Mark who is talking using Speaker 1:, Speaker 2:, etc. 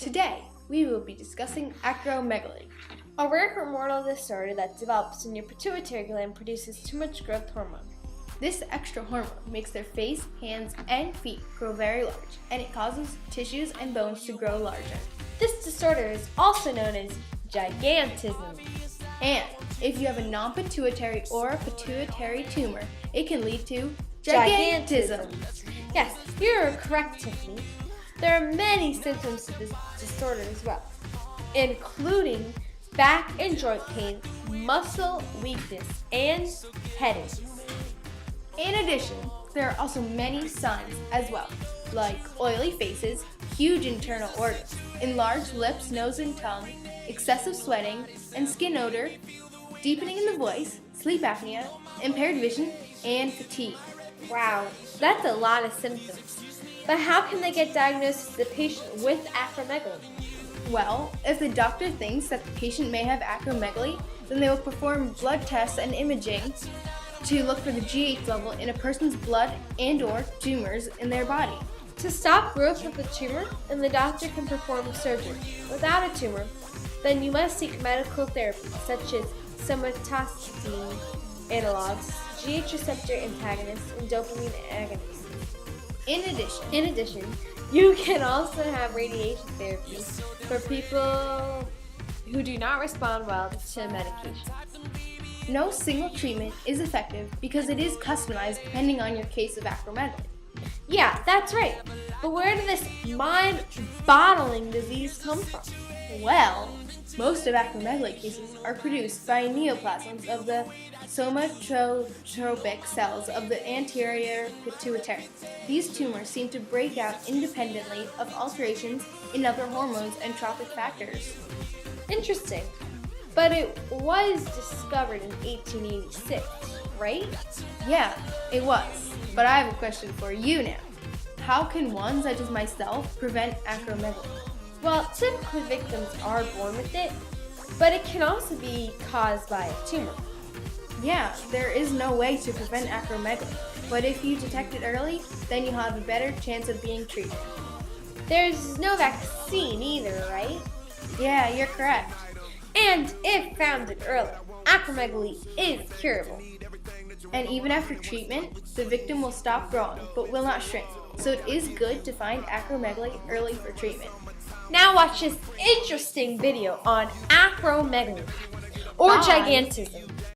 Speaker 1: Today, we will be discussing acromegaly.
Speaker 2: A rare hormonal disorder that develops when your pituitary gland produces too much growth hormone.
Speaker 1: This extra hormone makes their face, hands, and feet grow very large, and it causes tissues and bones to grow larger.
Speaker 2: This disorder is also known as gigantism.
Speaker 1: And if you have a non-pituitary or a pituitary tumor, it can lead to gigantism.
Speaker 2: Yes, you're correct, Tiffany. There are many symptoms to this disorder as well, including back and joint pain, muscle weakness, and headaches.
Speaker 1: In addition, there are also many signs as well, like oily faces, huge internal organs, enlarged lips, nose, and tongue, excessive sweating, and skin odor, deepening in the voice, sleep apnea, impaired vision, and fatigue.
Speaker 2: Wow, that's a lot of symptoms. But how can they get diagnosed as a patient with acromegaly?
Speaker 1: Well, if the doctor thinks that the patient may have acromegaly, then they will perform blood tests and imaging to look for the GH level in a person's blood and/or tumors in their body.
Speaker 2: To stop growth of the tumor, and the doctor can perform surgery. Without a tumor, then you must seek medical therapy such as somatostatin analogs, GH receptor antagonists, and dopamine agonists. In addition, you can also have radiation therapy for people who do not respond well to medication.
Speaker 1: No single treatment is effective because it is customized depending on your case of acromegaly.
Speaker 2: Yeah, that's right. But where did this mind-boggling disease come from?
Speaker 1: Well, most of acromegaly cases are produced by neoplasms of the somatotropic cells of the anterior pituitary. These tumors seem to break out independently of alterations in other hormones and trophic factors.
Speaker 2: Interesting. But it was discovered in 1886, right?
Speaker 1: Yeah, it was. But I have a question for you now. How can one, such as myself, prevent acromegaly?
Speaker 2: Well, typically victims are born with it, but it can also be caused by a tumor.
Speaker 1: Yeah, there is no way to prevent acromegaly, but if you detect it early, then you'll have a better chance of being treated.
Speaker 2: There's no vaccine either, right?
Speaker 1: Yeah, you're correct.
Speaker 2: And if found early, acromegaly is curable.
Speaker 1: And even after treatment, the victim will stop growing, but will not shrink. So it is good to find acromegaly early for treatment.
Speaker 2: Now watch this interesting video on acromegaly or
Speaker 1: Bye.
Speaker 2: gigantism.